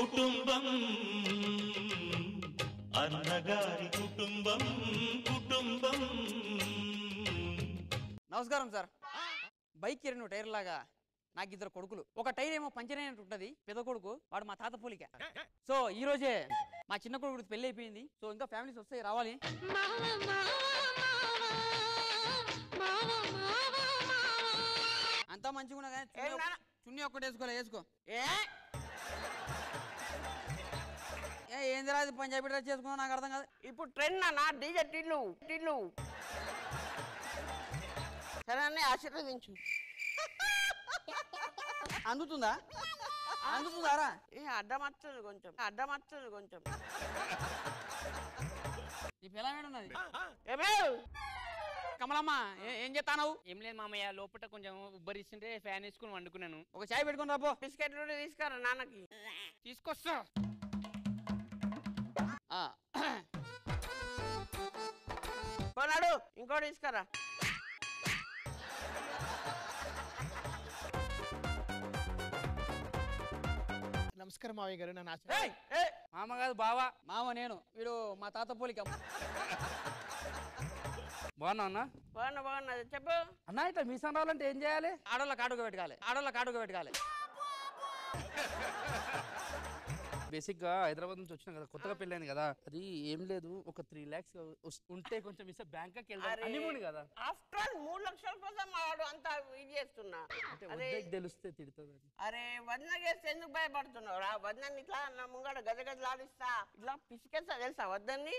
కుటుంబం అన్నగారి కుటుంబం కుటుంబం. నమస్కారం సార్. బైక్ 2 టైర్ లాగా నాకు 2 కొడుకులు. ఒక టైర్ ఏమో పంచర్ అయినట్టు ఉంటది, పెద్ద కొడుకు వాడు మా తాత పోలిక. సో ఈ రోజే మా చిన్న కొడుకు పెళ్లి అయిపోయింది. సో ఇంకా ఫ్యామిలీస్ వస్తాయి, రావాలి. అంతా మంచిగా ఉన్నా కానీ చున్నీ ఒక్కటి వేసుకోలే, వేసుకో. ఏంది రాదు పంజాబీ డ్రెస్ చేసుకున్నా నాకు అర్థం కాదు. ఇప్పుడు ట్రెండ్ అన్న డీజే టిల్లు సరే అన్నీ ఆశీర్వదించు. అందుతుందా అందుతుందారా? అడ్డమత్తది కొంచెం ఈ పిల్లమేడు ఉన్నది. ఏమే కమలమ్మ ఏం చేస్తావు? ఏం లేదు మామయ్య, లోపల కొంచెం ఉబ్బరిస్తుంటే ఫ్యాన్ వేసుకుని వండుకున్నాను. ఒక చాయ్ పెట్టుకుని రాపో. బిస్కెట్లు తీసుకురా నాన్నకి. తీసుకొస్తా. కొన్నాడు ఇంకోటి తీసుకురా. నమస్కారం మావయ్య గారు. నన్ను మామ కాదు బావా. మామ నేను, వీడు మా తాత పోలిక. బాగున్నా అన్న? బాగున్నది చెప్పు అన్న. ఇట్లా మీసం రావాలంటే ఏం చేయాలి? ఆడోళ్ళ కాటుగా పెట్టుకోవాలి. బేసిక్ గా హైదరాబాద్ నుంచి వచ్చినా కదా, కొత్తగా పెళ్ళాను కదా. అది ఏం లేదు, ఒక 3 lakhs ఉంటే కొంచెం ఇస్తే బ్యాంకాక్ వెళ్దాం కదా. ఆఫ్టర్ ఆల్ 3 లక్షల కోసం వాడు అంతా ఇది చేస్తున్నా. తెలిస్తే తిడుతుంది. అరే వదిన చేస్తే ఎందుకు భయపడుతున్నావు రా? వదిన ఇట్లా నా ముంగడ గజగజలాడిస్తా, ఇట్లా పిసికేస్తా తెలుసా వద్దని.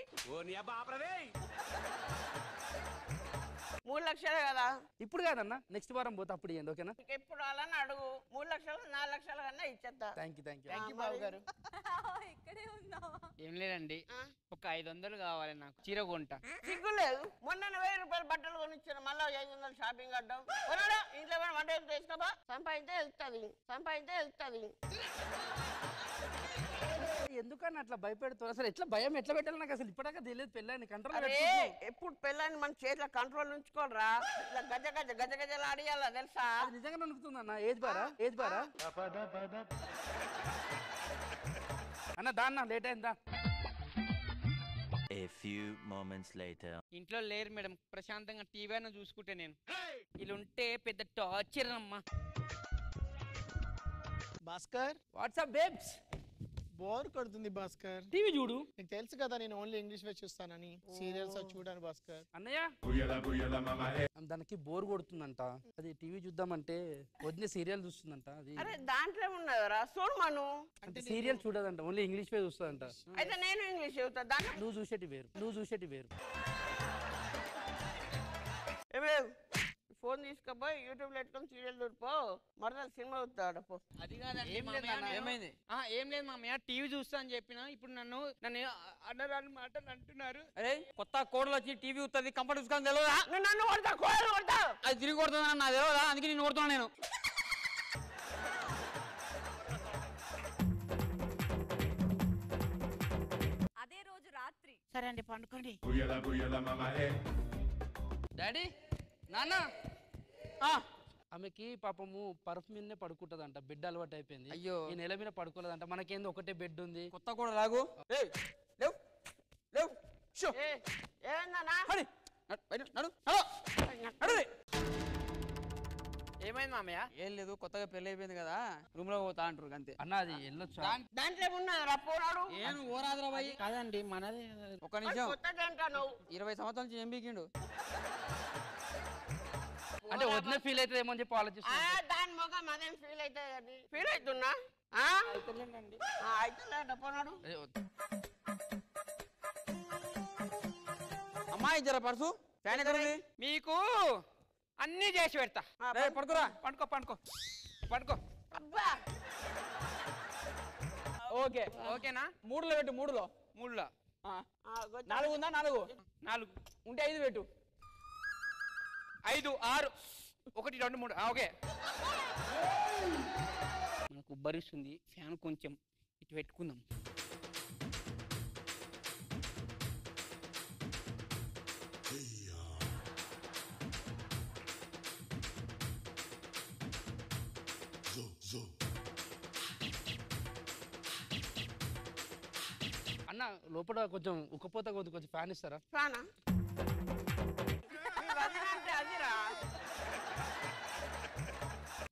3 లక్షలే కదా ఇప్పుడు కాదన్నా, నెక్స్ట్ వారం పోతే అప్పుడు ఇవ్వండి, ఓకేనా? ఎప్పుడు అలానే అడుగు. 3 లక్షలు 4 లక్షల కన్నా ఇచ్చేస్తా. థ్యాంక్ యూ బాబు గారు. ఏం లేదండి, ఒక 500 కావాలి నాకు, చీర కొంటా. సిగ్గులేదు, మొన్న 1000 రూపాయలు బట్టలు కొనిచ్చాను, మళ్ళీ 500 షాపింగ్ అడ్డం. ఇంట్లో వంట చేసుకోబా, సంపాదించే వెళ్తుంది. ఎందుకని అట్లా భయపెడుతుంది? అసలు ఎట్లా భయం ఎట్లా పెట్టాలి నాకు అసలు ఇప్పటిదాకా తెలియదు. పెళ్ళాన్ని కంట్రోల్ ఎప్పుడు పెళ్ళాన్ని మన చేతిలో కంట్రోల్ ఉంచుకోనరా? ఇట్లా గజగజలు ఆడియాలా తెలుసా? నిజంగా నలుగుతుందన్న. ఏజ్ బారా అన్న, దాన్న లేట్ అయిందా? A few moments later. ఇంట్లో లేరు మేడం, ప్రశాంతంగా టీవీ అయినా చూసుకుంటే. నేను ఇలా ఉంటే పెద్ద టార్చర్ అమ్మా. Bhaskar, WhatsApp babes? బోర్ కొడుతుంది భాస్కర్. టీవీ చూడు. నీకు తెలుసు కదా నేను ఓన్లీ ఇంగ్లీష్ వే చూస్తానని. సీరియల్స్ చూడాను భాస్కర్. అన్నయ్య దానికి బోర్ కొడుతుందంట, అది టీవీ చూద్దామంటే వదిన సీరియల్ చూస్తుందంట. అది అరే దాంట్లో ఉన్నదరా చూడు మను. అంటే సీరియల్ చూడదంట, ఓన్లీ ఇంగ్లీష్ వే చూస్తుందంట. అయితే నేను ఇంగ్లీష్ చెబుతా. దాంట్లో నువ్వు చూసేటి వేరు. ఫోన్ తీసుకపోయి యూట్యూబ్ లో పెట్టుకొని సీరియల్ చూడిపో, మరదలు సినిమా చూస్తాడు. అది కాదండి, ఏమైంది? ఏం లేదు మామయ్య, టీవీ చూస్తా అని చెప్పిన. ఇప్పుడు నన్ను అన్నరాని మాటలు అంటున్నారు. అరే కొత్త కోడలు వచ్చి టీవీ వస్తుంది, కంపల్ట్ చూసుకొని తెలియదా? నన్ను కొడతా. అది తిరిగి కొడుతుందని నాకు తెలియదా? అందుకే నేను కొడుతున్నా. నేను అదే రోజు రాత్రి. సరే అండి పండుకోండి. డాడీ నాన్న, ఆమెకి పాపము పర్ఫ్యూమ్ మీదనే పడుకుంటదంట, బెడ్ అలవాటు అయిపోయింది. అయ్యో, ఈ నెల మీద పడుకోలేదంట. మనకేంది ఒకటే బెడ్ ఉంది. కొత్త కూడా రాగు. ఏమైంది మామయ్య? ఏం లేదు, కొత్తగా పెళ్లి అయిపోయింది కదా, రూమ్ లో పోతా అంటారు అంతే. అన్న అది వెళ్ళొచ్చు. దాంట్లో ఉన్నారా పోరాడు? ఏం ఓరాదురా బాయ్? కాదండి మనదే. ఒక నిమిషం, 20 సంవత్సరాల నుంచి ఏం బీకిండు? అంటే వదిన ఫీల్ అవుతుంది ఏమో అని చెప్పి ఆలోచిస్తా. దాని మొగం అదేం ఫీల్ అవుతుంది. ఫీల్ అవుతున్నా అయితే పోనాడు. అమ్మాయి జర పర్సు ఫ్యాన్ ఎక్కడ ఉంది? మీకు అన్ని చేసి పెడతా. పడుకోరా. పండుకో. అబ్బా ఓకేనా? 3లో పెట్టు. 3లో 4 ఉందా? 4 ఉంటే 5 పెట్టు. 5 6 1 2 3. ఓకే. మనకు ఉబ్బరిస్తుంది, ఫ్యాన్ కొంచెం ఇటు పెట్టుకుందాం. లోపల కొంచెం ఉక్కపోత కొంచెం ఫ్యాన్ ఇస్తారా? ఫ్యానా? మీ వదిన అంటే అదిరా.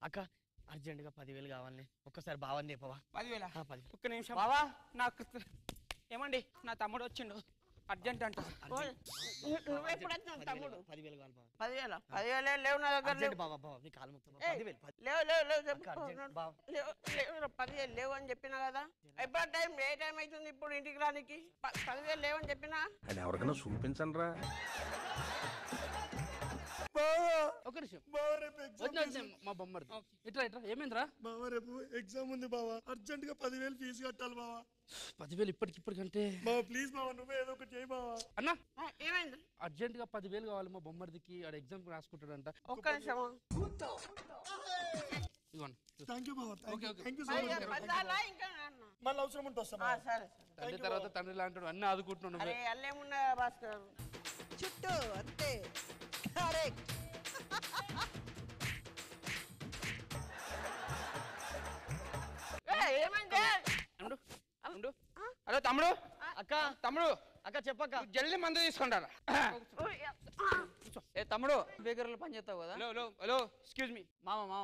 అక్క అర్జెంట్ గా 10,000 కావాలి. ఒక్కసారి బావని చెప్పవా? 10,000? 10. ఒక్క నిమిషం బావా, నాకు ఏమండి నా తమ్ముడు వచ్చిండు అర్జెంట్ అంట. నువ్వెప్పుడు వచ్చినావు తమ్ముడు? 10,000 కావాలి బావ. 10,000? 10,000 లేవు నా దగ్గర. అర్జెంట్ బావ బావ నీ కాలు మొత్తం 10,000. లేవు చెప్పు. అర్జెంట్ బావ. లేవు 10,000 లేవు అని చెప్పినా కదా. ఎప్పుడు టైం ఏ టైం అవుతుంది ఇప్పుడు ఇంటికి రానికి? 10,000 లేవని చెప్పినా. అది ఎవరికైనా చూపించండి రా. ఒక నిమిషం వచ్చిన మా బొమ్మది. ఇట్లా ఏమైందిరా? బావ రేపు ఎగ్జామ్ ఉంది బావా, అర్జెంట్ గా 10,000 ఫీజు కట్టాలి బావా. 10,000 ఇప్పటికిప్పటికంటే బావా ప్లీజ్ బావా, నువ్వే ఏదో ఒకటి చేయి బావా. అన్నా ఏమైంది? అర్జెంట్ గా 10,000 కావాలి మా బొమ్మడికి. ఆడ ఎగ్జామ్ రాసుకుంటాడంట. ఒక్క నిమిషం. ఇవ్వండి. థ్యాంక్ యూ బావా, థ్యాంక్ యూ సో 10,000 మచ్. పదాలా ఇంకా నాన్న? మళ్ళీ అవసరం ఉంటే వస్తా ఆ, బావా. సరే. తండ్రి తర్వాత తండ్రి లాంటాడు. అన్నీ ఆదుకుంటున్నాను. అరే అల్లేమున్నా భాస్కర్. చుట్టూ అంతే కరెక్ట్. ఏమైంది? హలో తమ్ముడు, అక్క తమ్ముడు అక్క చెప్పక్క. జల్దీ మందు తీసుకుంటారా? ఏ తమ్ముడు బేకరీలో పని చేస్తావు కదా? హలో ఎక్స్క్యూజ్ మీ, మామ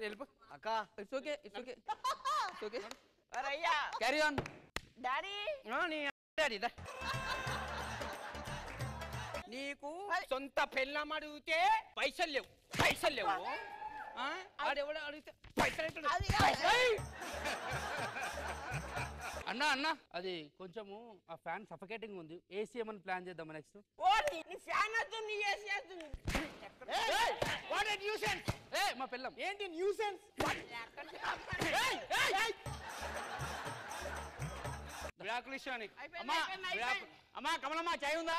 వెళ్ళిపో. అక్క ఇట్స్ ఓకే అరే అయ్యా క్యారీ ఆన్. డాడీ నీ డాడీ దా. నీకు సొంత పెళ్ళం అడిగితే పైసలు లేవు. ఆడెవడో అడిగితే పైసలు ఎక్కడ? అది కాదు. అన్నా అది కొంచెము ఆ ఫ్యాన్ సఫకేటింగ్ ఉంది. ఏసీ ఏమని ప్లాన్ చేద్దాం నెక్స్ట్. ఓ నీ ఫ్యాన్ వస్తుంది, ఏసీ వస్తుంది. What a nuisance. మా పిల్లం ఏంటి న్యూసెన్స్? విడాకులు ఇష్టం నీకు? అమ్మా కమలమ్మా చాయ్ ఉందా?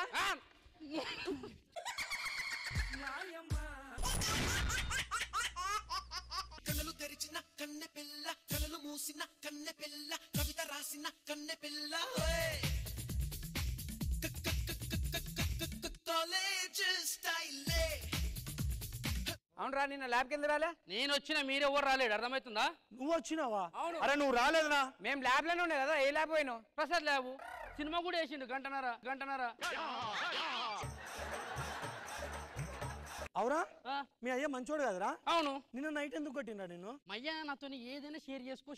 కళ్ళు తెరిచిన కన్నె పిల్ల, కళ్ళు మూసిన కన్నె పిల్ల, కవిత రాసిన కన్నె పిల్ల. కాలేజ్ స్టైలే. అవునరా, నిన్న ల్యాబ్కి ఎందుకు రాలే? నేను వచ్చిన మీరెవరు రాలేడు, అర్థమవుతుందా? నువ్వు వచ్చినావా? అవును. అరే నువ్వు రాలేదునా? మేము ల్యాబ్ లోనే ఉండే కదా. ఏ ల్యాబ్ పోయినావు? ప్రసాద్ ల్యాబు. సినిమా కూడా వేసిండు గంటన్నర. అవురా? ఆ, మీ అయ్య మంచోడు కదరా? అవును. నిన్న నైట్ ఎందుకు కొట్టిండ్రా నేను? మయ్య నాతో ఏదైనా షేర్ చేసుకో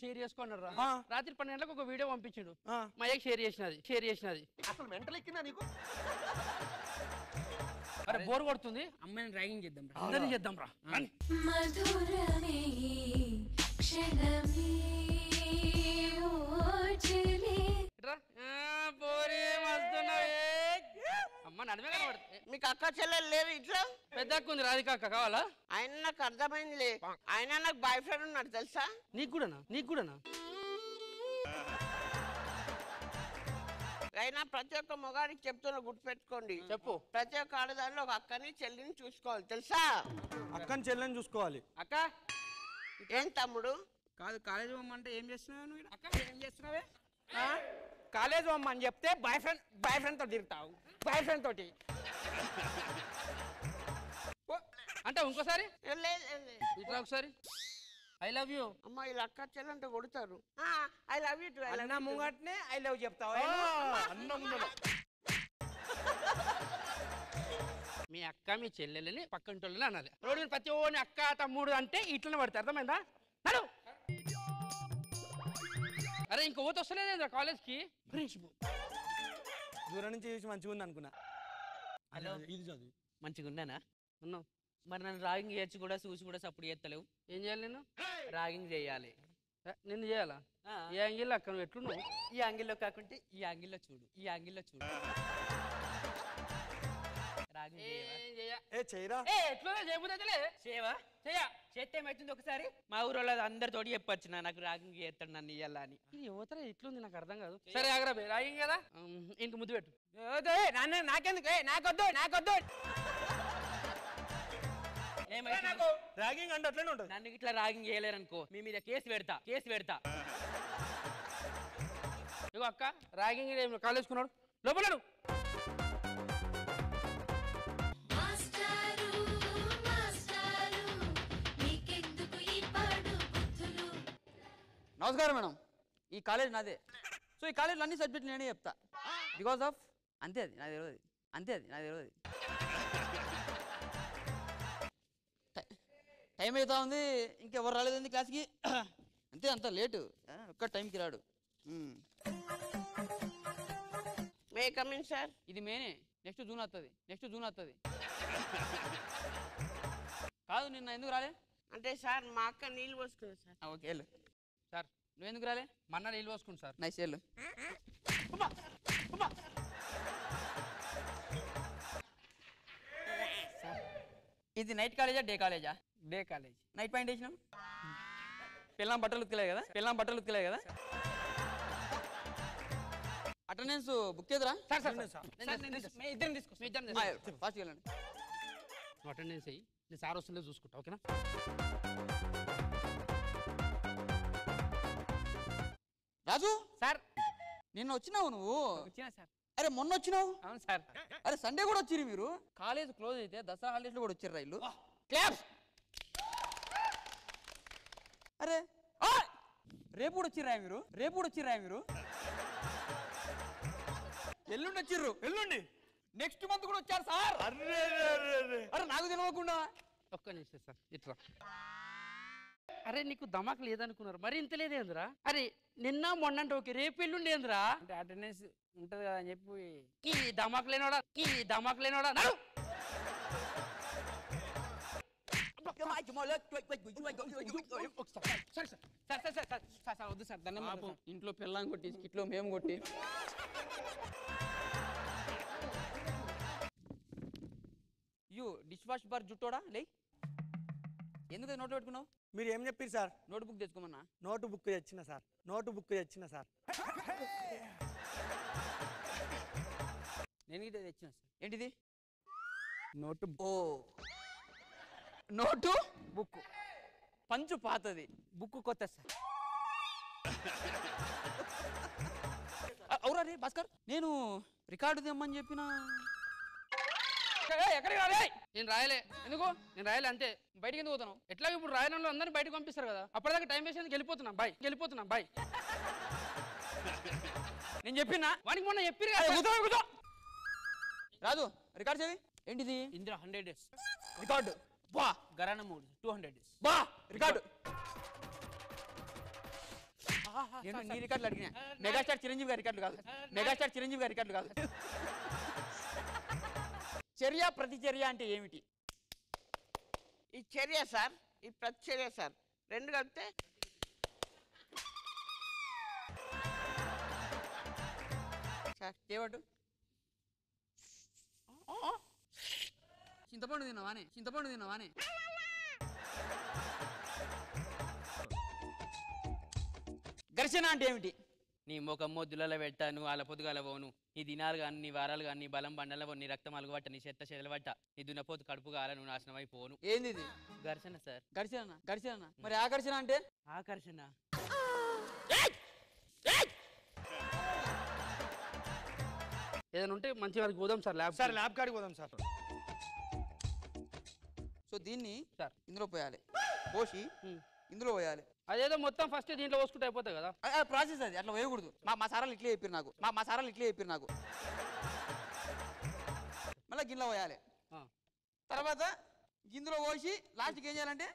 అన్నాడు రా. ఆ. రాత్రి 12 గంటలకు ఒక వీడియో పంపించిండు. ఆ. మయ్యకి షేర్ చేసినది. అసలు మెంటల్ ఎక్కిందా నీకు? అరే బోర్ కొడుతుంది, అమ్మాయిని ర్యాగింగ్ చేద్దాం. అందరినీ చేద్దాం రా. మధురమే క్షణమే ఓచలే. ఇట్రా. పోరే మస్తున్నావే. అమ్మ నడిమే కనబడుతుంది. మీకు అక్క చెల్లెలు లేరు ఇట్లా? పెద్ద అక్క ఉంది, రాధిక అక్క కావాలా? ఆయన నాకు అర్థమైందిలే. ఆయన నాకు బాయ్ ఫ్రెండ్ ఉన్నాడు తెలుసా? నీకు కూడానా? అయినా ప్రతి ఒక్క మొగాడికి చెప్తున్నా, గుర్తుపెట్టుకోండి. చెప్పు. ప్రతి ఒక్క ఆడదానిలో ఒక అక్కని చెల్లిని చూసుకోవాలి తెలుసా? అక్కని చెల్లెని చూసుకోవాలి. అక్క ఏం తమ్ముడు? కాదు, కాలేజ్ పోమ్మంటే ఏం చేస్తున్నావు నువ్వు? అక్క ఏం చేస్తున్నావే? కాలేజ్ పోమ్మని చెప్తే బాయ్ ఫ్రెండ్ తోటి తిరుగుతావు. బాయ్ ఫ్రెండ్ తోటి అంటే ఇంకోసారి ఏ, లేదు. ఇట్లా ఒకసారి. I love you. అమ్మ ఇలా అక్క చెల్లంటే కొడతారు. I love you to. అన్న ముంగట్నే ఐ లవ్ చెప్తావు. మీ అక్క మీ చెల్లెలని పక్కంటోళ్ళని అనాలి. రోడ్డు మీద ప్రతి ఓని అక్క తమ్ముడు అంటే ఇట్లనే పడతాయి, అర్థమైందా? నడు. అరే ఇంకో ఓత వస్తలేదా కాలేజ్కి? దూరం నుంచి చూసి మంచిగా ఉంది అనుకున్నా. హలో, ఇది చదువు. మంచిగా ఉన్నానా? ఉన్నావు. మరి నన్ను రాగింగ్ చేయొచ్చు కూడా, చూసి కూడా సపోర్ట్ చేస్తలేవు. ఏం చేయాలి నేను? రాగింగ్ చేయాలి. నిన్ను చేయాలా? ఏ యాంగిల్ అక్క నువ్వు ఎట్లున్నావు? ఈ యాంగిల్లో కాకుంటే ఈ యాంగిల్లో చూడు. రాగింగ్ చేయవా? ఏ చేయరా? ఎట్లా చేయబోతే చేస్తే ఏమవుతుంది? ఒకసారి మా ఊరోళ్ళు అందరితోటి చెప్పొచ్చు నాకు రాగింగ్ చేస్తాడు నన్ను ఇయ్యాలా అని. ఇది యువతరా ఎట్లుంది నాకు అర్థం కాదు. సరే ఆగ్రా బే, రాగింగ్ కదా. ఇంక ముద్దు పెట్టు. నాకెందుకు? నాకొద్దు. ర్యాగింగ్ అంటే అట్లనే ఉంటుంది. నన్ను ఇట్లా రాగింగ్ చేయలేరు అనుకో, మీ మీద కేసు పెడతా. ఇగో అక్క రాగింగ్ కాలేజ్ కున్నాడు లోపల. నమస్కారం మేడం. ఈ కాలేజ్ నాదే. సో ఈ కాలేజ్లో అన్ని సబ్జెక్టులు నేనే చెప్తా. బికాస్ ఆఫ్ అంతే అది నాకు తెలియదు అంతే అది నాకు తెలియదు టైం అవుతా ఉంది ఇంకెవరు రాలేదండి క్లాస్కి అంతే అంత లేటు ఒక్క టైంకి రాడు మే కమిన్ సార్ ఇది మేనే నెక్స్ట్ జూన్ వస్తుంది కాదు నిన్న ఎందుకు రాలే అంటే సార్ మా అక్క నీళ్ళు పోసుకుంది సార్ ఓకే వెళ్ళు సార్ నువ్వెందుకు రాలే మన్న నీళ్ళు పోసుకుంటు సార్ నైస్ వెళ్ళు ఇది నైట్ కాలేజా డే కాలేజా డే కాలేజ్ నైట్ పాయింట్ వేసినాం పిల్లం బట్టలు ఉతకలే కదా అటెండెన్స్ బుక్ చేద్దురా ఇద్దరం తీసుకో ఫాస్ట్ వెళ్ళండి అటెండెన్స్ అయ్యి నేను సార్ వస్తుందో చూసుకుంటా ఓకేనా రాజు సార్ నిన్న వచ్చినావు నువ్వు వచ్చినా సార్ అరే మొన్న వచ్చినావు అవును సార్ అరే సండే కూడా వచ్చిరు మీరు కాలేజ్ క్లోజ్ అయితే దసరా హాలిడేస్ లో కూడా వచ్చారు రైలు క్లాప్స్ అరే రేపు కూడా వచ్చిర్రా మీరు ఎల్లుండి వచ్చిర్రు ఎల్లుండి నెక్స్ట్ మంత్ కూడా వచ్చారు సార్ అరే నాకు తెలియకుండా ఒక్క నిమిషం సార్ ఇట్లా అరే నీకు దమాక్ లేదనుకున్నారు మరి ఇంత లేదేంద్రా అరే నిన్న మొన్నంటే ఓకే రేపు ఎల్లుండి ఏంద్రా అంటే అటెండెన్స్ ఉంటది కదా అని చెప్పి ఈ దమాక్ లేనోడా నడు. సార్ వద్దు సార్ దండం పెడతా సార్. ఇంట్లో పిల్లం కొట్టి స్కిట్లో మేము కొట్టి యూ డిష్ వాష్ బార్ జుట్టోడా లే ఎందుకు నోట్ పెట్టుకున్నావు మీరు ఏం చెప్పారు సార్ నోట్ బుక్ తెచ్చుకోమన్నా నోటు బుక్ తెచ్చిన సార్ నేను గిట్ట తెచ్చిన సార్ ఏంటిది నోటు నోటు బుక్ పంచు పాతది బుక్ కొత్త సార్ అవురా రే భాస్కర్ నేను రికార్డు తెమ్మని చెప్పిన ఎక్కడికి రాలే నేను రాయలే ఎందుకు నేను రాయలే అంతే బయటికి ఎందుకు పోతున్నావు ఎట్లా ఇప్పుడు రాయడంలో అందరినీ బయటకు పంపిస్తారు కదా అప్పటిదాకా టైం వేసి వెళ్ళిపోతున్నాం బాయ్ నేను చెప్పినా వానికి మొన్న చెప్పిరు రాజు రికార్డ్ చేయి ఏంటిది ఇందులో 100 days రికార్డు బా గరాన మూడు 200 days బా రికార్డు నీ రికార్డులు అడిగినా మెగాస్టార్ చిరంజీవి గారి రికార్డులు కాదు చర్య ప్రతిచర్య అంటే ఏమిటి ఈ చర్య సార్ ఈ ప్రతిచర్య సార్ రెండు కలిపితే సార్ ఏవాడు చింతపండు తిన్నావానే ఘర్షణ అంటే ఏమిటి నీ ముఖం మొద్దులలో పెడతాను వాళ్ళ పొద్దుగాల పోను నీ దినాలు కానీ నీ వారాలు కానీ నీ బలం బండల నీ రక్తం అలుగుబట్ట నీ చెత్త చెదలబట్ట నీ దున్నపోతు కడుపు కాల నువ్వు నాశనం అయిపోను ఏంది ఇది ఘర్షణ సార్ ఘర్షణ మరి ఆకర్షణ అంటే ఆకర్షణ ఏదైనా ఉంటే మంచి వారికి పోదాం సార్ ల్యాబ్ కాడికి పోదాం సార్ సో దీన్ని సార్ ఇందులో పోయాలి పోసి ఇందులో పోయాలి అదేదో మొత్తం ఫస్ట్ దీంట్లో పోసుకుంటే అయిపోతుంది కదా ప్రాసెస్ అది అట్లా వేయకూడదు మా సారాలు ఇట్లే చెప్పారు నాకు మళ్ళీ గిన్నెలో పోయాలి తర్వాత గిన్నెలో పోసి లాస్ట్కి ఏం చేయాలంటే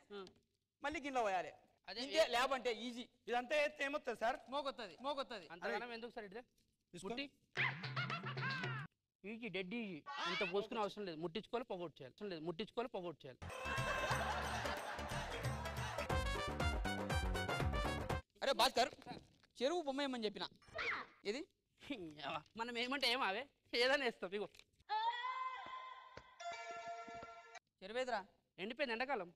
మళ్ళీ గిన్నెలో పోయాలి అదే ల్యాబ్ అంటే ఈజీ ఇదంతా ఏమవుతుంది సార్ మోగొత్తది అంతగానం ఎందుకు సార్ ఇట్లా ఈజీ డెడ్ ఈజీ అంత పోసుకునే అవసరం లేదు ముట్టించుకోవాలి పొగొట్టు చేయాలి అరే భాస్కర్ చెరువు బొమ్మ ఏమని చెప్పిన ఇది మనం ఏమంటే ఏమావే ఏదైనా వేస్తాం ఇగో చెరువేదిరా ఎండిపోయింది ఎండాకాలం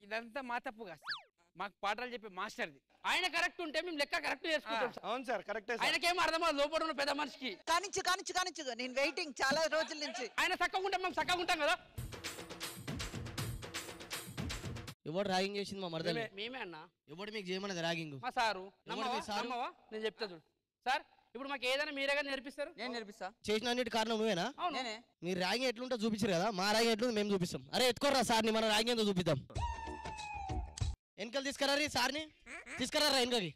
ఇదంతా మా తప్పు కాదు సార్. మాకు పాఠాలు చెప్పే మాస్టర్ది ఆయన కరెక్ట్ ఉంటే మేము లెక్క కరెక్ట్ చేసుకుంటాం సార్. అవును సార్ కరెక్టే ఆయనకేం అర్థమా లోపల ఉన్న పెద్ద మనిషికి కానిచ్చు నేను వెయిటింగ్ చాలా రోజుల నుంచి ఆయన చక్కగా ఉంటాం మేము చక్కగా ఉంటాం కదా ఎవడు ర్యాగింగ్ చేసింది మా మరదలే మేమే అన్న ఎవడు మీకు చేయమన్నది ర్యాగింగ్ మా సారు ఎవడు మీ సారు? నమ్మవా నేను చెప్తా చూడు సార్ ఇప్పుడు మాకు ఏదైనా మీరేగా నేర్పిస్తారు నేను నేర్పిస్తా చేసిన అన్నిటి కారణం నువ్వేనా అవును నేనే మీరు ర్యాగింగ్ ఎట్లుంటో చూపించారు కదా మా ర్యాగింగ్ ఎట్లుందో మేము చూపిస్తాం అరే ఎత్తుకోర్రా సార్ని మన ర్యాగింగ్ ఏందో చూపిద్దాం వెనకలు తీసుకురా సార్ని తీసుకురా వెనకకి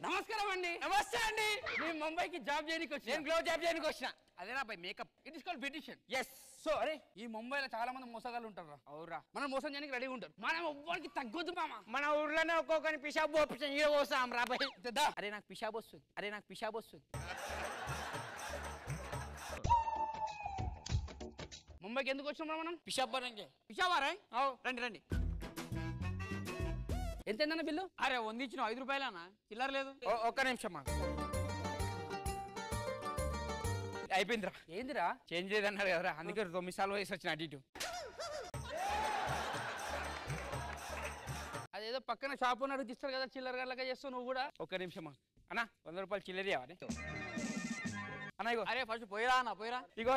నమస్కారం అండి. నమస్తే అండి. నేను ముంబైకి జాబ్ చేయడానికి వచ్చిన. నేను గ్లో జాబ్ చేయడానికి వచ్చిన. అదేనా by makeup. It is called beautician. Yes. So అరే ఈ ముంబైలో చాలా మంది మోసగాళ్ళు ఉంటారు. అవురా. మనం మోసం చేయడానికి రెడీ ఉంటారు. మనం ఎవ్వరికి తగ్గొద్దు మామ. మన ఊర్లోనే ఒక్కొక్కరిని పిషాబ్ ఆప్షన్ ఇక పోస్తాం రాబాయ్. అరే నాకు పిషాబ్ వస్తుంది. అరే నాకు పిషాబ్ వస్తుంది. ముంబైకి ఎందుకు వచ్చినాం మనం? పిషాబ్ బరంగే. పిషాబారా? రండి రండి. ఎంతైందన్న బిల్లు? అరే వందించిన 5 రూపాయలనా? చిల్లర లేదు. ఒక్క నిమిషం అయిపోయిందిరా. ఏందిరా? చేంజ్ లేదన్నారు కదరా, అందుకే 9 సార్లు వేసి వచ్చిన అటు ఇటు. అదేదో పక్కన షాప్ ఉన్నాడు తీస్తారు కదా, చిల్లర గల్లగా చేస్తావు నువ్వు కూడా. ఒక్క నిమిషం అన్న, 100 రూపాయలు చిల్లర ఇవ్వాలి అన్న. ఇగో. అరే ఫస్ట్ పోయిరా అన్న, పోయిరా. ఇగో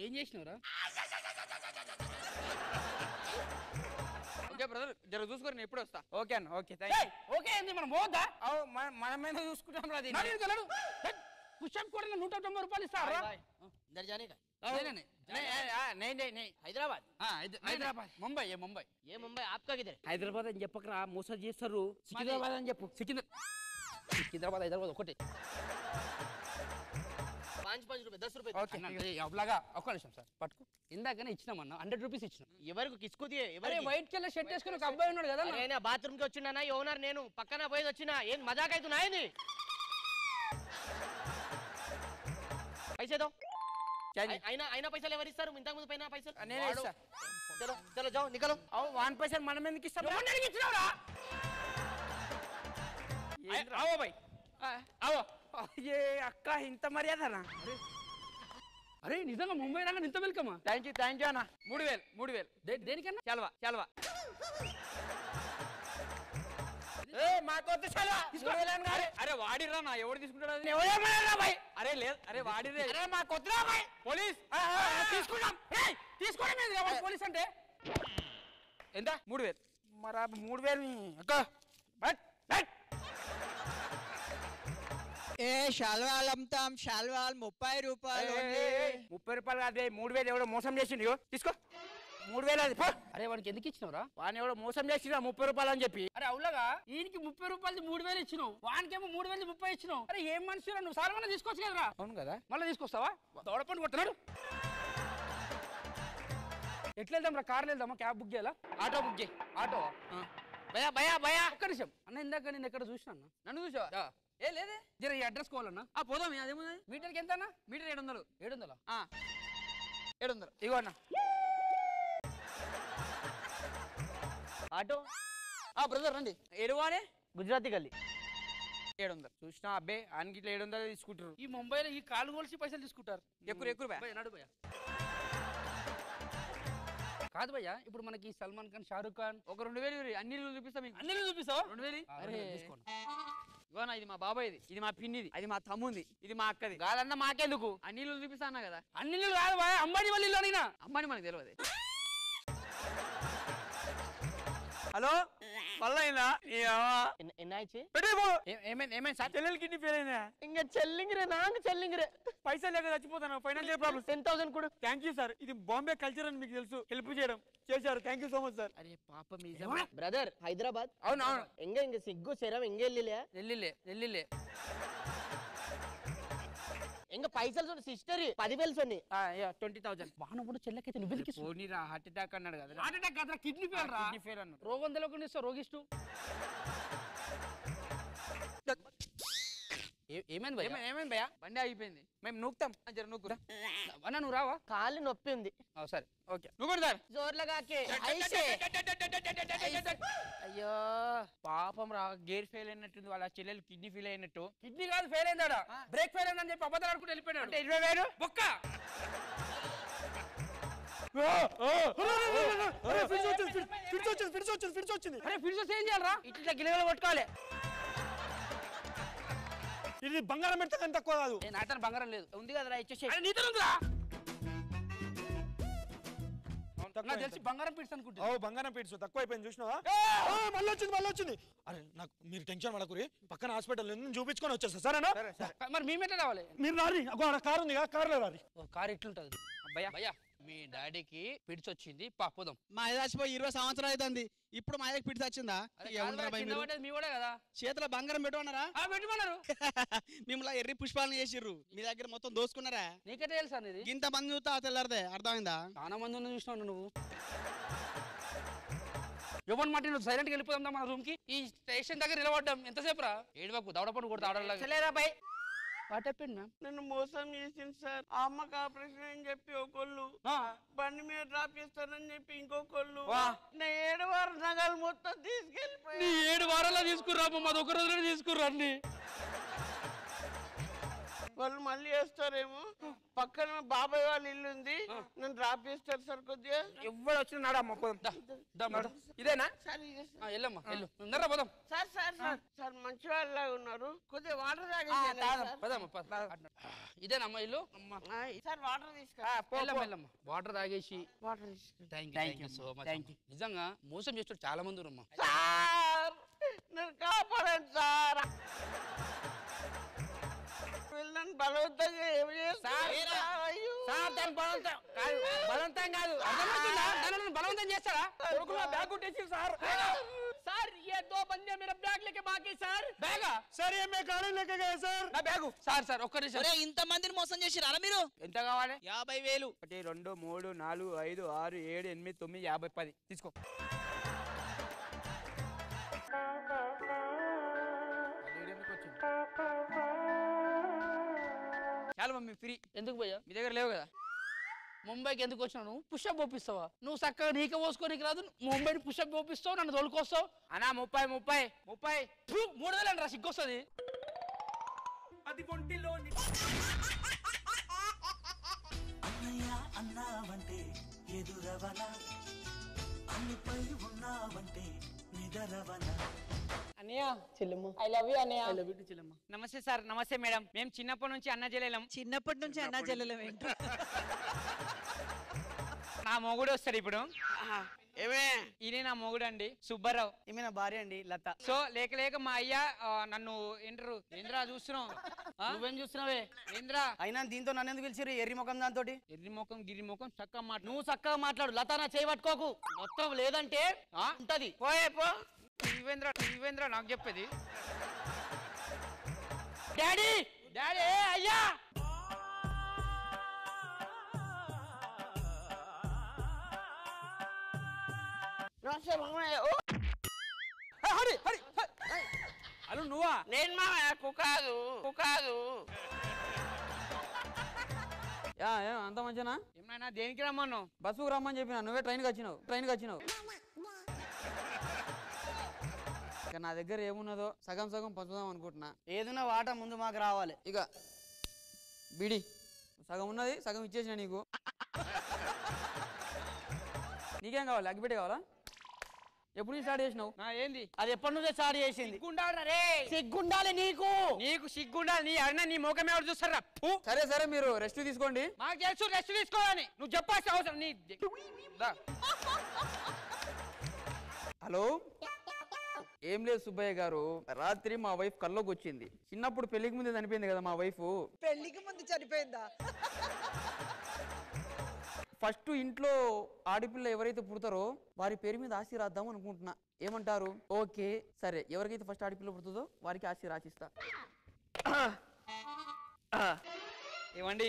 ఏం చేసినవరా? ఓకే బ్రదర్, జర చూసుకొని నేను ఎప్పుడు వస్తా. ఓకే అన్న. Okay thank you. ఓకే ఏంది మనం పోద్దా? మన మీద చూసుకుంటాం రా. పుషప్ కూడా 190 రూపాయలు ఇస్తారా? హైదరాబాద్. హైదరాబాద్. ముంబై. ఏ ముంబై? ఏ ముంబై ఆప్కా కిదర్? హైదరాబాద్ అని చెప్పకరా, మోసం చేస్తారు. సికింద్రాబాద్ అని చెప్పు. సికింద్రాబాద్ హైదరాబాద్ ఒకటే. 5 రూపాయలు 10 రూపాయలు. ఓకే అవలాగా. ఒక్క నిమిషం సార్ పట్టుకో. ఇందాకనే ఇచ్చినామన్నా 100 రూపీస్ ఇచ్చిన. ఎవరికి కిస్కు దియే? వైట్ కలర్ షర్ట్ వేసుకుని ఒక అబ్బాయి ఉన్నాడు కదా. అయినా బాత్రూమ్ కి వచ్చినా ఈ ఓనర్ నేను పక్కన పోయి వచ్చినా. ఏం మజాక్ అవుతున్నా ఏంది? పైసే దో. అయినా పైసలు ఎవరు ఇస్తారు? ఇంతకు ముందు పైన పైసలు నేనే ఇస్తా. చలో చలో జాओ నికలో. 1 పైసలు మనం ఎందుకు ఇస్తాం? ఆవో భాయ్ ఆవో. ఏ అక్క ఇంత మర్యాదనా? అరే నిజంగా ముంబై రాగా ఇంత వెల్కమా? థ్యాంక్ యూ అన్న. 3000. దేనికన్నా? చల్వా. అరే వాడిరా నా, ఎవడు తీసుకుంటాడు? అరే లేదు, అరే వాడిరే. పోలీస్ తీసుకున్నాం. పోలీస్ అంటే ఎంత? 3000. మరి 3000 అక్క. ఏ శాల్వాలు అమ్ముతాం, శాల్వాలు 30 రూపాయలు. 30 రూపాయలు కాదు, 3000 ఎవడో మోసం చేసిండు. తీసుకో 3000 అది. అరే వానికి ఎందుకు ఇచ్చినవరా? వాడిని ఎవడో మోసం చేసిండు 30 రూపాయలు అని చెప్పి. అరే అవులాగా ఈయనకి 30 రూపాయలు 3000 ఇచ్చినావు, వానికేమో 3000 30 ఇచ్చినావు. అరే ఏం మనిషి నువ్వు? సార్ తీసుకోవచ్చు కదరా. అవును కదా, మళ్ళీ తీసుకొస్తావా? దొడపండి కొడుతున్నాడు. ఎట్లా వెళ్దాం రా? కార్లో వెళ్దామా? క్యాబ్ బుక్ చేయాలా? ఆటో బుక్ చేయి. ఆటో భయా ఒక్క నిమిషం అన్న. ఇందాక నేను ఎక్కడ చూసినా? నన్ను చూసావా? ఏ లేదే. జర ఈ అడ్రస్ కావాలన్నా. పోదాం. అదేముంది? మీటర్కి ఎంత అన్న? మీటర్ 700. 700. ఇగో అన్న ఆటో. బ్రదర్ రండి. ఏడువానే? గుజరాతీ గల్లీ. 700. చూసినా అబ్బే ఆయనకి ఇట్లా 700 తీసుకుంటారు. ఈ ముంబైలో ఈ కాలు కోల్సి పైసలు తీసుకుంటారు. ఎక్కువ నడు భయ్యా. కాదు భయ్యా, ఇప్పుడు మనకి సల్మాన్ ఖాన్, షారూక్ ఖాన్ ఒక 2000 అన్ని చూపిస్తా మీకు. అన్ని చూపిస్తావా? 2000. అరే తీసుకోండి. ఇవానా ఇది మా బాబాయ్ది, ఇది మా పిన్నిది, అది మా తమ్ముంది, ఇది మా అక్కది. కాదన్న మాకెందుకు? అన్ని చూపిస్తా అన్నా కదా. అన్ని కాదు భయ్యా, అంబానీ వాళ్ళు ఇల్లు అడిగినా. అంబానీ మనకు తెలియదు. హలో పల్లైనా ఏమైంది సార్? చెల్లెలు కిడ్నీ ఫెయిల్ అయినా. ఇంకా చెల్లింగిరే నాంగ చెల్లింగిరే. పైసలు లేక చచ్చిపోతాను. Financial problem. 10,000 కూడా. Thank you sir. ఇది బాంబే కల్చర్ అని మీకు తెలుసు. హెల్ప్ చేయడం చేశారు. Thank you so much sir. అరే పాప బ్రదర్ హైదరాబాద్. అవును అవును. ఇంక సిగ్గు శరం వెళ్ళిలే ఇంకా పైసలు సిస్టర్ 10,000 సొన్ని 20,000. వాహనం కూడా చెల్లకైతే నువ్వు పోనీరా. హార్ట్ అటాక్ అన్నాడు కదా. హార్ట్ అటాక్ కాదురా, కిడ్నీ ఫెయిల్ రా. కిడ్నీ ఫెయిల్ అన్నాడు. రోగం తెలియకుండా ఇస్తావు రోగిష్టు. ఏమైంది భయ్యా? బండి ఆగిపోయింది. మేము నూకుతాం. జర నూకురా అన్న. నువ్వు రావా? కాళ్ళు నొప్పి ఉంది. సరే ఓకే. నువ్వు సార్ జోర్లగాకే. అయ్యో పాపం రా, గేర్ ఫెయిల్ అయినట్టుంది. వాళ్ళ చెల్లెలు కిడ్నీ ఫెయిల్ అయినట్టు. కిడ్నీ కాదు ఫెయిల్ అయిందాడా, బ్రేక్ ఫెయిల్ అయిందని చెప్పి అబద్ధాలు ఆడుకుంటూ వెళ్ళిపోయాడు. 20,000 బొక్క. ఫిట్స్ వచ్చింది. అరే ఫిట్స్ ఏం చేయాలరా? ఇట్లా గిలగలు కొట్టుకోవాలి. ఇది బంగారం పెడితే కానీ తక్కువ కాదు. నాతన బంగారం లేదు. ఉంది కదరా, ఇచ్చేసి. నీతో ఉందిరా. తక్కువ తెలిసి బంగారం పీట్స్ అనుకుంటా. ఓ బంగారం పీట్స్ తక్కువ అయిపోయింది చూసినావా? మళ్ళీ వచ్చింది. అరే నాకు మీరు టెన్షన్ పడకురి, పక్కన హాస్పిటల్ చూపించుకొని వచ్చేస్తా సరేనా? మరి మేము ఎట్లా రావాలి? మీరు రారి, కారు ఉంది కారులో రారి. కారు ఇట్లుంటది. భయ్యా మీ డాడీకి పిడిచి వచ్చింది, పోదాం. మా అయ్య చచ్చిపోయి 20 సంవత్సరాలు అవుతుంది, ఇప్పుడు మా అయ్యకి పిడిచి వచ్చిందా? మీ కూడా కదా చేతిలో బంగారం పెట్టుకున్నారా? పెట్టుకున్నారు. మిమ్మల్ని ఎర్రి పుష్పాలను చేసిర్రు, మీ దగ్గర మొత్తం దోసుకున్నారా? నీకే తెలుసా? ఇంత మంది చూస్తా తెల్లారదే, అర్థమైందా? చాలా మంది ఉన్న చూసినావు నువ్వు. ఎవరి మాట నువ్వు సైలెంట్గా వెళ్ళిపోదాం మన రూమ్ కి. ఈ స్టేషన్ దగ్గర నిలబడ్డాం, ఎంతసేపు రా? ఏడువకు, దవడపండు కొడుతా ఆడలాగా. What happened ma'am? నన్ను మోసం చేసింది సార్. ఆ అమ్మకి ఆపరేషన్ అని చెప్పి ఒకళ్ళు, బండి మీద డ్రాప్ చేస్తానని చెప్పి ఇంకొకళ్ళు, నా 7 వారం నగలు మొత్తం తీసుకెళ్ళిపోయి 7 వారాల్లో తీసుకురా, మాది ఒక రోజులో తీసుకురా అన్ని. వాళ్ళు మళ్ళీ వేస్తారేమో. పక్కన బాబాయ్ వాళ్ళ ఇల్లు ఉంది, నన్ను డ్రాప్ చేస్తారు సార్ కొద్దిగా. ఎవరు వచ్చిన నాడమ్మ ఇదేనా? వెళ్ళమ్మా వెళ్ళు, అందరూ పోదాం. సార్ సార్ సార్ సార్ మంచి వాళ్ళ ఉన్నారు, కొద్దిగా వాటర్ ఇదేనమ్మా ఇల్లు. సార్ వాటర్ తీసుకెళ్ళమ్మా. వాటర్ తాగేసి water thank you so much. నిజంగా మోసం చేస్తూ చాలా మంది ఉన్నారు. సార్ నన్ను కాపాడండి సార్. వీళ్ళని బలవంతంగా ఏమి బలవంతం కాదు, బలవంతం చేస్తారా? బ్యాగ్ కొట్టేసి సార్. సార్ ये 2 बंदे मेरा बैग लेके बाकी सर. बैग सर ये मैं गाड़ी लेके गया सर. నా బ్యాగ్ సార్ ఒక్క నిమిషం. ఇంత మందిని మోసం చేసిరా మీరు? ఎంత కావాలి? 50,000. 1 2 3 4 5 6 7 8 9 50 10 తీసుకో. చాలా మమ్మీ ఫ్రీ. ఎందుకు భయ్యా? మీ దగ్గర లేవు కదా. ముంబైకి ఎందుకు వచ్చినావు? నువ్వు పుషప్ పోపిస్తావా? నువ్వు చక్కగా నీకే పోసుకోనికి రాదు, ముంబైని పుషప్ పోపిస్తావు, నన్ను తోలుకొస్తావు. అన్నా 30 3,000 రా, సిగ్గొస్తుంది. అది ఒంటిలో అన్నయ్య అన్నావంటే ఎదురవన, అన్నిపై ఉన్నావంటే నిదరవన. అన్నయ్య చెల్లెమ్మ, ఐ లవ్ యూ అన్నయ్య. ఐ లవ్ యూ చెల్లెమ్మ. నమస్తే సార్. నమస్తే మేడం. మేము చిన్నప్పటి నుంచి అన్న చెల్లెలం. చిన్నప్పటి నుంచి అన్న చెల్లెలం ఏంటో. నా మొగుడు వస్తాడు ఇప్పుడు. ఏమే? ఈయన నా మొగుడు అండి సుబ్బారావు. ఈమె నా భార్య అండి లత. సో లేక మా అయ్య నన్ను ఏంటారు ఏంద్రా చూస్తున్నావు? నువ్వేం చూస్తున్నావే? ఏంద్రా అయినా దీంతో నన్ను ఎందుకు పిలిచిర్రు? ఎర్రి ముఖం దాంతో. ఎర్రి ముఖం గిరి ముఖం చక్కగా మాట. నువ్వు చక్కగా మాట్లాడు, లత నా చేయి పట్టుకోకు. మొత్తం లేదంటే ఉంటది. పోయే పో. నువ్వేంద్రా నాకు చెప్పేది? డాడీ డాడీ అయ్యా అలు నువ్వా? నేను మా కుకాదు. అంత మంచినా? ఏమైనా దేనికి రమ్మన్నావు? బస్సుకు రమ్మని చెప్పినా, నువ్వే ట్రైన్కి వచ్చినావు. ఇక నా దగ్గర ఏమున్నదో సగం పంచుదాం అనుకుంటున్నా. ఏదైనా వాట ముందు మాకు రావాలి. ఇక బిడి సగం ఉన్నది, సగం ఇచ్చేసిన నీకు. నీకేం కావాలి? అగ్గిపెట్టి కావాలా? ఎప్పుడు స్టార్ట్ చేసినావు? ఏంది అది ఎప్పటి నుంచే స్టార్ట్ చేసింది? సిగ్గుండాలి నీకు సిగ్గుండాలి. నీ అన్న నీ ముఖం ఎవరు చూస్తారా? సరే మీరు రెస్ట్ తీసుకోండి. మాకు తెలుసు రెస్ట్ తీసుకోవాలని, నువ్వు చెప్పాల్సిన అవసరం నీ. హలో, ఏం లేదు సుబ్బయ్య గారు, రాత్రి మా వైఫ్ కల్లోకి వచ్చింది. చిన్నప్పుడు పెళ్లికి ముందే చనిపోయింది కదా మా వైఫ్. పెళ్లికి ముందు చనిపోయిందా? ఫస్ట్ ఇంట్లో ఆడపిల్ల ఎవరైతే పుడతారో వారి పేరు మీద ఆస్తి రాద్దాం అనుకుంటున్నా. ఏమంటారు? ఓకే సరే, ఎవరికైతే ఫస్ట్ ఆడపిల్ల పుడుతుందో వారికి ఆస్తి రాసిస్తా. ఏమండి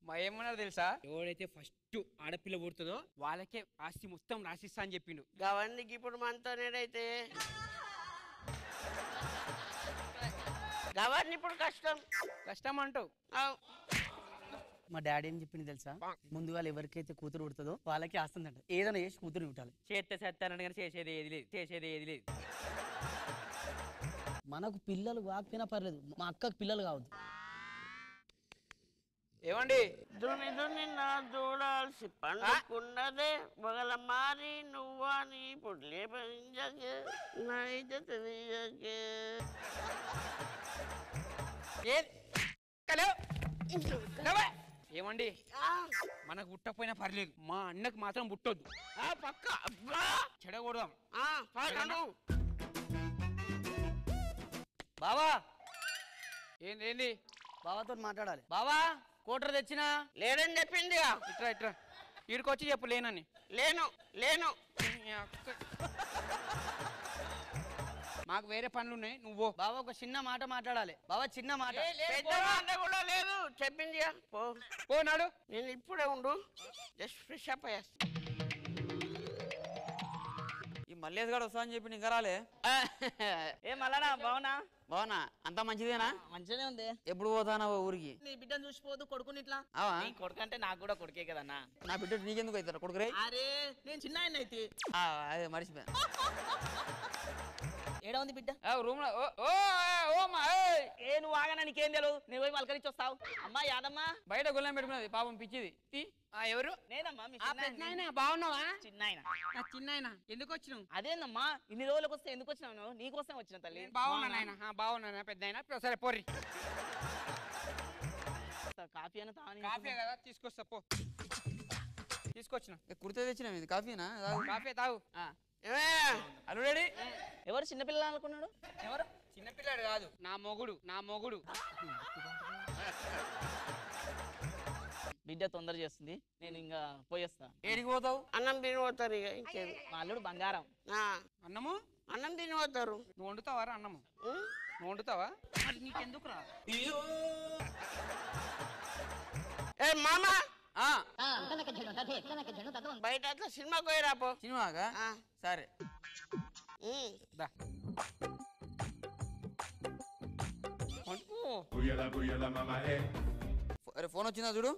మా ఏమన్నారు తెలుసా? ఎవరైతే ఫస్ట్ ఆడపిల్ల పుడుతుందో వాళ్ళకే ఆస్తి మొత్తం రాసిస్తా అని చెప్పిండు. గవర్నీకి ఇప్పుడు మనతో నేడైతే గవర్నీ ఇప్పుడు కష్టం అంటావు. మా డాడీ ఏం చెప్పింది తెలుసా? ముందుగా ఎవరికైతే కూతురు పుడుతుందో వాళ్ళకి ఆస్తుందంట. ఏదైనా చేసి కూతురు పుట్టాలి. చేస్తానంటే కానీ చేసేది ఏది లేదు. మనకు పిల్లలు కాకపోయినా పర్లేదు, మా అక్కకు పిల్లలు కావద్దు. ఏమండి? దుని నా చూడాల్సి పండుకున్నదే బగల మారి నువ్వా నీ పుట్లే పంజగే నా ఇజ్జత తీయకే. ఏమండి మనకు పుట్టకపోయినా పర్లేదు మా అన్నకు మాత్రం పుట్టొద్దు పక్క చెడగొడదాం బావా ఏంది బావాతో మాట్లాడాలి. బావా కోటర్ తెచ్చినా లేదని చెప్పింది ఇట్రా ఇట్రా ఈడికొచ్చి చెప్పు లేనని. లేను మాకు వేరే పనులు ఉన్నాయి నువ్వు. బావా ఒక చిన్న మాట మాట్లాడాలి. బావా చిన్న మాట. పెద్ద మాట కూడా లేదు చెప్పింది పోనాడు. నేను ఇప్పుడే ఉండు జస్ట్ ఫ్రెష్ అప్ అయ్యా. ఈ మల్లేష్ గారు వస్తా అని చెప్పి ఇంకా రాలే. ఏ మళ్ళా బావునా అంతా మంచిదేనా? మంచిగానే ఉంది. ఎప్పుడు పోతానా ఊరికి? నీ బిడ్డను చూసిపోదు కొడుకుని ఇట్లా. నీ కొడుకు అంటే నాకు కూడా కొడుకే కదన్నా. నా బిడ్డ నీకెందుకు అవుతారు కొడుకురే? అరే నేను చిన్న ఆయన అయితే అదే మర్చిపోయా. ఏడా ఉంది బిడ్డ? రూమ్ లో. ఏ నువ్వు ఆగనా నీకేం తెలియదు. నువ్వు పోయి మలకరించి వస్తావు. అమ్మా యాదమ్మా బయట గొల్లం పెట్టుకున్నది పాపం పిచ్చిది. ఎవరు? నేనమ్మా మీ బాగున్నావా? చిన్నాయన ఎందుకు వచ్చినావు? అదేనమ్మా ఇన్ని రోజులకు వస్తే ఎందుకు వచ్చినావు? నీకోసం వచ్చిన తల్లి. బాగున్నా పెద్ద సరే పోర్రి. కాఫీ అని కాఫీ కదా తీసుకొస్తా పో. తీసుకొచ్చిన కుర్తే తెచ్చిన కాఫీనా? కాఫీ తాగు. అల్లుడేడి? ఎవరు చిన్నపిల్లలు అనుకున్నాడు? ఎవరు? చిన్నపిల్లాడు కాదు నా మొగుడు. బిడ్డ తొందర చేస్తుంది నేను ఇంకా పోయేస్తా. ఏడికి పోతావు? అన్నం తిని పోతారు ఇక ఇంకేది. మా అల్లుడు బంగారం. అన్నం తిని పోతారు. నువ్వు వండుతావా అన్నము? నువ్వు వండుతావా? నీకెందుకు రా? ఏ మామ బయట అట్లా సినిమాకి పోయి రాపో. సినిమాగా? సరే అరే ఫోన్ వచ్చిందా చూడు.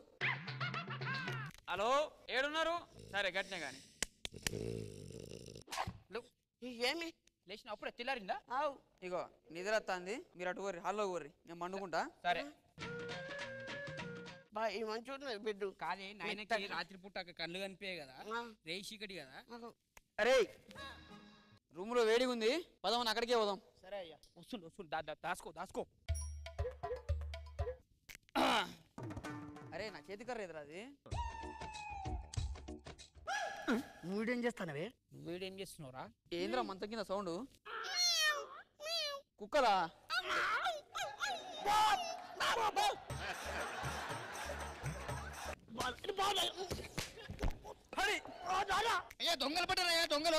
హలో ఏడున్నారు? సరే గట్టినే కానీ ఏమి లేచిన అప్పుడు తెల్లారిందా? ఇగో నిద్ర వస్తుంది. మీరు అటు ఊరి హాల్లో ఊరి నేను మండుకుంటా. సరే ఈ మంచి ఉన్నది బిడ్డు. కాదే నాయనకి రాత్రి పూట కళ్ళు కనిపించాయి కదా, రేయి చీకటి కదా. అరే రూమ్ లో వేడిగా ఉంది, పదమని అక్కడికే పోదాం. సరే అయ్యా వస్తుంది. దాసుకో. అరే నా చేతి కర్ర ఎదురా అది. నువ్వేం చేస్తానవే? నువ్వేడేం చేస్తున్నావురా? ఏంద్రా మంత కింద సౌండ్? కుక్కలా? దొంగలు పడ్డారయ్యా. దొంగలు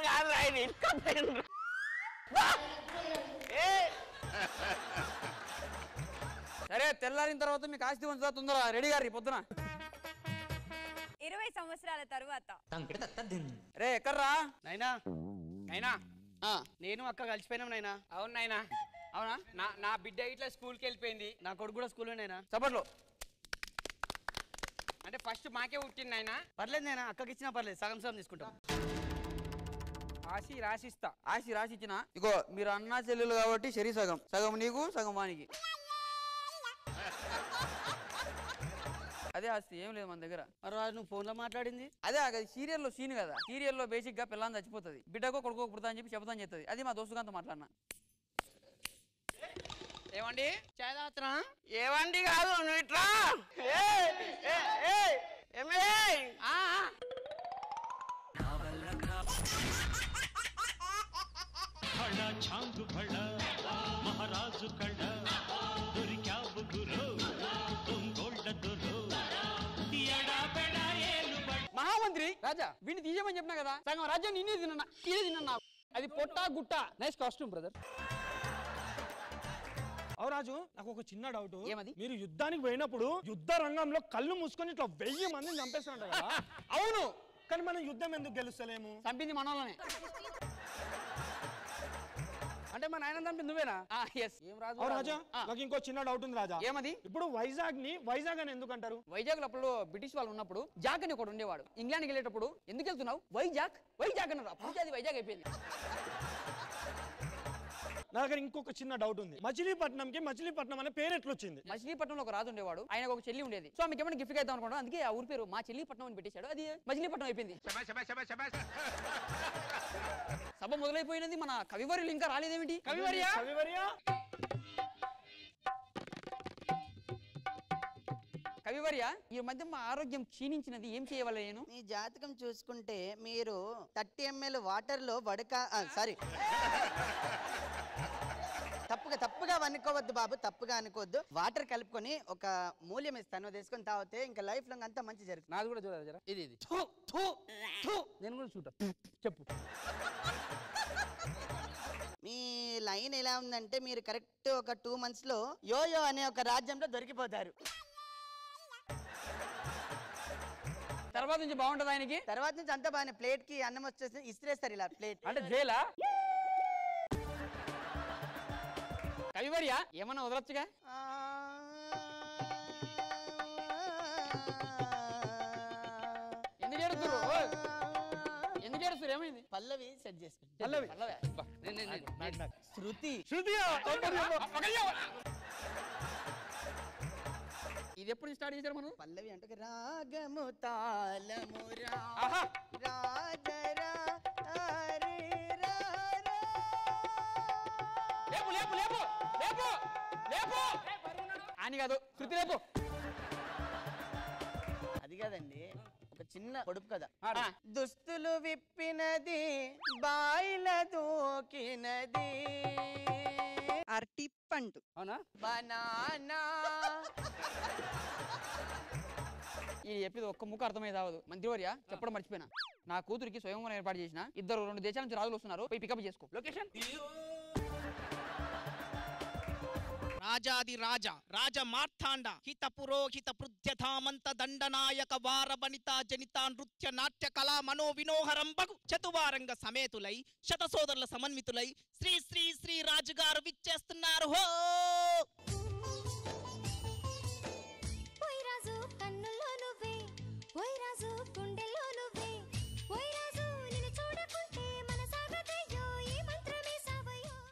కాదు. సరే తెల్లారిన తర్వాత మీకు ఆస్తి ఉంచుతా. తొందర రెడీ గారి పొద్దున 20 సంవత్సరాల తరువాత. రే ఎక్కడ్రా? నైనా నేను అక్క కలిసిపోయినాం నైనా. అవును నైనా. అవునా? నా బిడ్డ ఇట్లా స్కూల్కి వెళ్ళిపోయింది. నా కొడుకు కూడా స్కూల్ నైనా. చప్పట్లో. అంటే ఫస్ట్ మాకే పుట్టింది నైనా. పర్లేదు నైనా, అక్కకి ఇచ్చినా పర్లేదు, సగం తీసుకుంటాం. ఆశి రాసిస్తా. ఆశి రాసిచ్చిన. ఇగో మీరు అన్నా చెల్లెలు కాబట్టి సరి సగం సగం నీకు సగం వానికి. అదే ఆస్తి ఏం లేదు మన దగ్గర. నువ్వు ఫోన్ లో మాట్లాడింది అదే అది సీరియల్లో సీన్ కదా. సీరియల్లో బేసిక్ గా పిల్లని చచ్చిపోతుంది, బిడ్డకో కొడుకో పుడతా అని చెప్పి చెబుతాని చెప్తుంది. అది మా దోస్తుగాంతో మాట్లాడినా. ఏమండి చేదాత్రా? ఏమండి కాదు నువ్వు ఇట్లా. మహారాజు కళ్ళ దొరికావు గురు మహామంత్రి రాజా వీడిని తీయమని చెప్పినా కదా, సగం రాజ్యం నిన్నే తిన్నా. అది పొట్టా గుట్ట. Nice costume brother. అవు రాజు నాకు ఒక చిన్న డౌట్. ఏమది? మీరు యుద్ధానికి పోయినప్పుడు యుద్ధ రంగంలో కళ్ళు మూసుకొని ఇట్లా 1000 మందిని చంపేస్తున్నారు కదా. అవును, కానీ మనం యుద్ధం ఎందుకు గెలుస్తలేము? చంపింది మనోళ్ళనే. అంటే మా నాయన చంపింది నువ్వేనా? ఏం రాజు? రాజా నాకు ఇంకో చిన్న డౌట్ ఉంది రాజా. ఏమది? ఇప్పుడు వైజాగ్ అని ఎందుకు అంటారు? వైజాగ్ అప్పుడు బ్రిటిష్ వాళ్ళు ఉన్నప్పుడు జాక్ అని ఒకడు ఉండేవాడు. ఇంగ్లాండ్కి వెళ్ళేటప్పుడు ఎందుకు వెళ్తున్నావు వైజాగ్ అన్నారు. అప్పుడు అది వైజాగ్ అయిపోయింది. నా దగ్గర ఇంకొక చిన్న డౌట్ ఉంది. మచిలీపట్నం అనే పేరు ఎట్లొచ్చింది? మచిలీపట్నంలో ఒక రాజు ఉండేవాడు, ఆయనకు ఒక చెల్లి ఉండేది. సో ఆమెకి ఏమైనా గిఫ్ట్ అవుతాం అనుకున్నాడు, అందుకే ఆ ఊరి పేరు మా చెల్లిపట్నం అని పెట్టేశాడు. అది మచిలీపట్నం అయిపోయింది. సభ మొదలైపోయినది. మన కవివర్యులు ఇంకా రాలేదేమిటి? కవివర్య కవివర్య ఈ మధ్య మా ఆరోగ్యం క్షీణించినది, ఏం చేయవాలి నేను? మీ జాతకం చూసుకుంటే మీరు 30 ml వాటర్ లో సారీ తప్పుగా అనుకోవద్దు బాబు, తప్పుగా అనుకోవద్దు. వాటర్ కలుపుకొని ఒక మూల్యం ఇస్తాను, తీసుకొని తాగితే ఇంకా లైఫ్ లాంగ్ అంతా మంచి జరుగుతుంది. నాది కూడా చూడాలి జరా. ఇది నేను కూడా చూడ చెప్పు. మీ లైన్ ఎలా ఉందంటే మీరు కరెక్ట్ ఒక 2 months లో యోయో అనే ఒక రాజ్యంలో దొరికిపోతారు. తర్వాత నుంచి బాగుంటది ఆయనకి? తర్వాత నుంచి అంతా బాగానే. ప్లేట్ కి అన్నం వచ్చేసి ఇస్త్రేస్తారు ఇలా ప్లేట్. అంటే జైలా? కవివర్య ఏమన్నా వదలొచ్చుగా? ఎందుకు ఏడుతురు? ఎందుకు ఏడుస్తురు? ఏమైంది? పల్లవి సెట్ చేసుకోండి. పల్లవి శృతి ఇది ఎప్పుడు స్టార్ట్ చేశారు మనం? పల్లవి అంటే రాగము తాళము రాజరా లేపు లేపు లేపు లేపు లేపు అని కాదు, శృతి లేపు. అది కాదండి, ఒక చిన్న పొడుపు కదా. దుస్తులు విప్పినది బాయిల దూకినది అరటిపండు. అవునా? బనానా. ఇది చెప్పేది ఒక్క ముక్క అర్థమైంది అవ్వదు. మంత్రివర్య చెప్పడం మర్చిపోయినా, నా కూతురికి స్వయంవరం ఏర్పాటు చేసిన 2 దేశాల నుంచి రాజులు వస్తున్నారు, పోయి పికప్ చేసుకో. లొకేషన్ రాజాది రాజ రాజ మార్తాండ హిత పురోహిత పృథ్యధామంత దండనాయక వార వనితా జనిత నృత్య నాట్య కళా మనో వినోహరంబగు చతువారంగ సమేతులై శతసోదరుల సమన్వితులై శ్రీ శ్రీ శ్రీ రాజుగారు విచ్చేస్తున్నారు. హో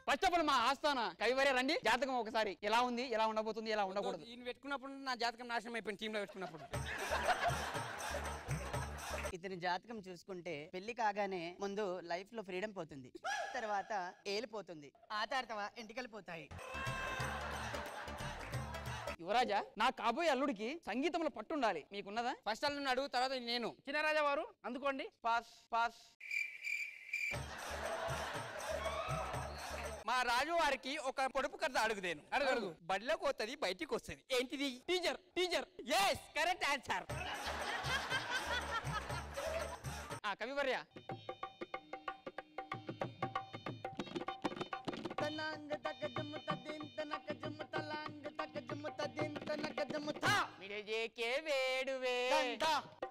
ఫస్ట్ ఆఫ్ ఆల్ మా ఆస్థాన కవివర్య రండి, జాతకం ఒకసారి ఎలా ఉంది, ఎలా ఉండబోతుంది, ఎలా ఉండకూడదు. ఈయన పెట్టుకున్నప్పుడు నా జాతకం నాశనం అయిపోయింది. టీంలో పెట్టుకున్నప్పుడు ఇతని జాతకం చూసుకుంటే పెళ్లి కాగానే ముందు లైఫ్ లో ఫ్రీడమ్ పోతుంది, తర్వాత ఏలిపోతుంది, ఆ తర్వాత ఎంటికలు పోతాయి. యువరాజా, నా కాబోయే అల్లుడికి సంగీతంలో పట్టుండాలి, మీకున్నదా? ఫస్ట్ అల్లుడిని అడుగు, తర్వాత నేను. చిన్నరాజా వారు అందుకోండి. Pass pass. మా రాజు వారికి ఒక పొడుపు కథ అడుగుదేను. అడుగు. బడిలోకి వస్తుంది, బయటికి వస్తుంది. ఏంటిది? Teacher. Teacher. yes correct answer. కవివర్య వేడువే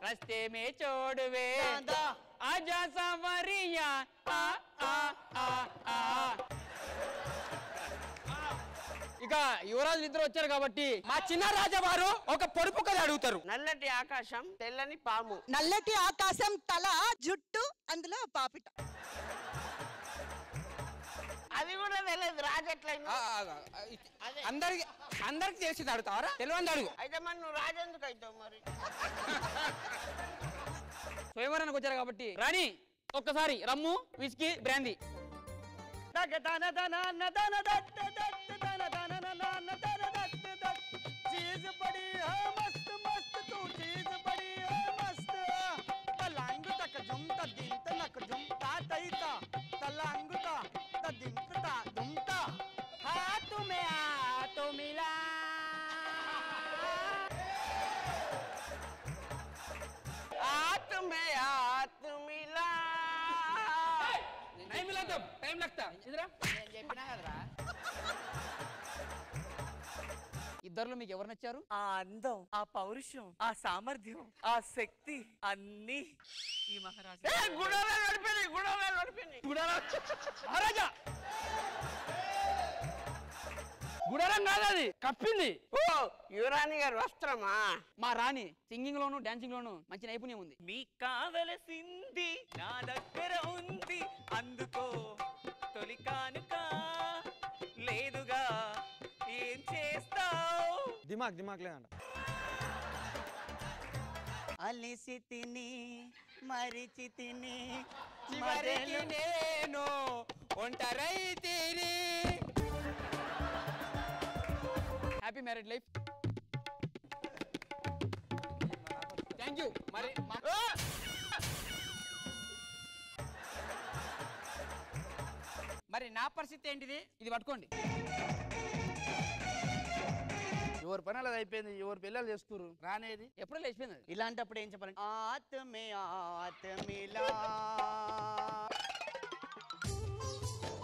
రస్తే మే చోడువే ఆజా సవరియా ఇక యువరాజులు ఇద్దరు వచ్చారు కాబట్టి మా చిన్న రాజా వారు ఒక పొడుపు కథ అడుగుతారు. నల్లటి ఆకాశం తెల్లని పాము. నల్లటి ఆకాశం తల జుట్టు అందులో పాపిట. అది కూడా తెలియదు రాజు ఎట్లయింది. అందరికి తెలిసి అడుగుతావరా? తెలియని అడుగు. అయితే మరి నువ్వు రాజు ఎందుకు అవుతావు మరి? స్వయంవరానికి వచ్చారు కాబట్టి రాణి ఒక్కసారి రమ్ము, విస్కీ, బ్రాందీ. టైం లగ్తా చెప్పినా కదరా. ఇద్దరులో మీకు ఎవరు నచ్చారు? ఆ అందం, ఆ పౌరుషం, ఆ సామర్థ్యం, ఆ శక్తి అన్ని ఈ మహారాజు. మహారాజా గుడారం కాదు, అది కప్పింది. ఓ యువరాణి గారు వస్త్రమా? మా రాణి సింగింగ్ లోను డాన్సింగ్ లోను మంచి నైపుణ్యం ఉంది. మీకు కావలసింది నా దగ్గర ఉంది, అందుకో తొలి కానుక లేదుగా ఏం చేస్తావు? దిమాగ్ లేదంట. అలిసి తిని మరిచి తిని చివరికి నేను ఒంటరై తిని. Happy married life. Thank you మరి మరి నా పరిస్థితి ఏంటిది? ఇది పట్టుకోండి. ఎవరి పని అలా అయిపోయింది, ఎవరు పిల్లలు చేసుకురు రానేది ఎప్పుడో లేచిపోయింది. ఇలాంటప్పుడు ఏం చెప్పాలంటే ఆత్మే ఆత్మిలా